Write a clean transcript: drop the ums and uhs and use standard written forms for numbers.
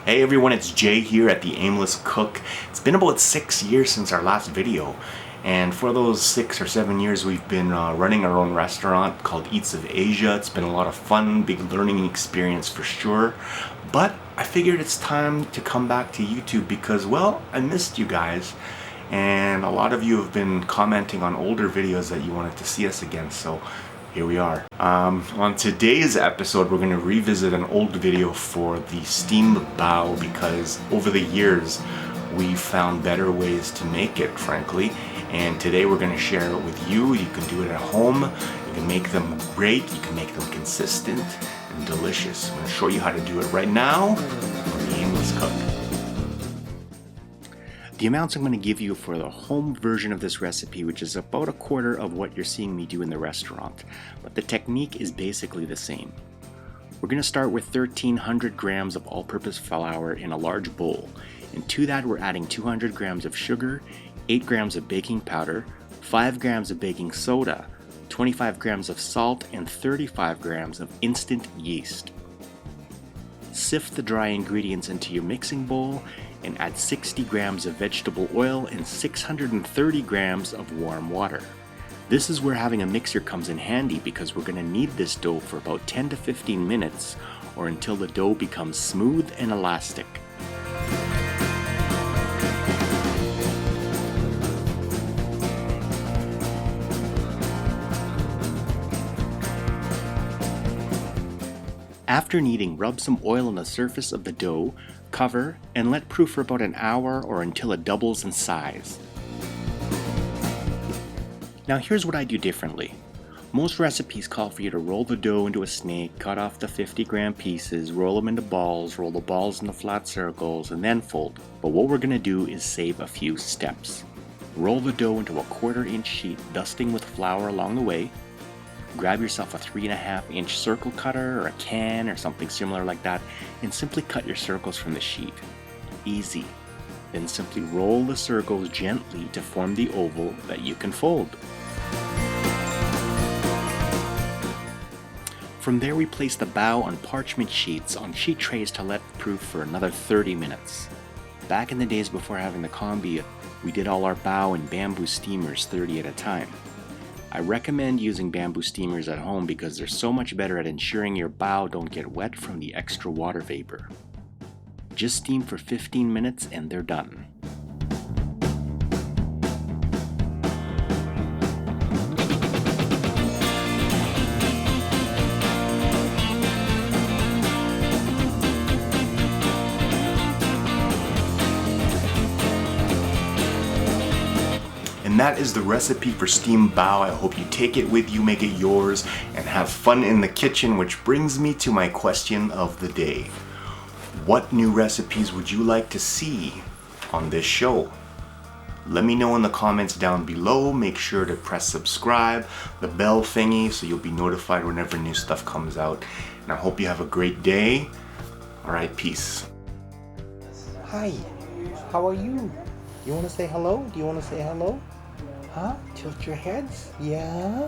Hey everyone, it's Jay here at the Aimless Cook. It's been about 6 years since our last video, and for those 6 or 7 years we've been running our own restaurant called Eats of Asia. It's been a lot of fun, big learning experience for sure, but I figured it's time to come back to YouTube because, well, I missed you guys, and a lot of you have been commenting on older videos that you wanted to see us again, so here we are. On today's episode, we're going to revisit an old video for the steamed BAO because over the years we found better ways to make it, frankly. And today we're going to share it with you. You can do it at home. You can make them great. You can make them consistent and delicious. I'm going to show you how to do it right now on the Aimless Cook. The amounts I'm going to give you for the home version of this recipe, which is about a quarter of what you're seeing me do in the restaurant, but the technique is basically the same. We're going to start with 1,300 grams of all-purpose flour in a large bowl, and to that we're adding 200 grams of sugar, 8 grams of baking powder, 5 grams of baking soda, 25 grams of salt, and 35 grams of instant yeast. Sift the dry ingredients into your mixing bowl and add 60 grams of vegetable oil and 630 grams of warm water. This is where having a mixer comes in handy because we're going to knead this dough for about 10 to 15 minutes or until the dough becomes smooth and elastic. After kneading, rub some oil on the surface of the dough, cover, and let proof for about an hour or until it doubles in size. Now here's what I do differently. Most recipes call for you to roll the dough into a snake, cut off the 50-gram pieces, roll them into balls, roll the balls into flat circles, and then fold. But what we're going to do is save a few steps. Roll the dough into a 1/4-inch sheet, dusting with flour along the way. Grab yourself a 3.5-inch circle cutter or a can or something similar like that and simply cut your circles from the sheet. Easy. Then simply roll the circles gently to form the oval that you can fold. From there we place the BAO on parchment sheets on sheet trays to let proof for another 30 minutes. Back in the days before having the combi, we did all our BAO in bamboo steamers 30 at a time. I recommend using bamboo steamers at home because they're so much better at ensuring your BAO don't get wet from the extra water vapor. Just steam for 15 minutes and they're done. And that is the recipe for steamed BAO. I hope you take it with you, make it yours, and have fun in the kitchen, which brings me to my question of the day. What new recipes would you like to see on this show? Let me know in the comments down below. Make sure to press subscribe, the bell thingy, so you'll be notified whenever new stuff comes out. And I hope you have a great day. Alright, peace. Hi, how are you? You want to say hello? Do you want to say hello? Huh? Tilt your heads? Yeah?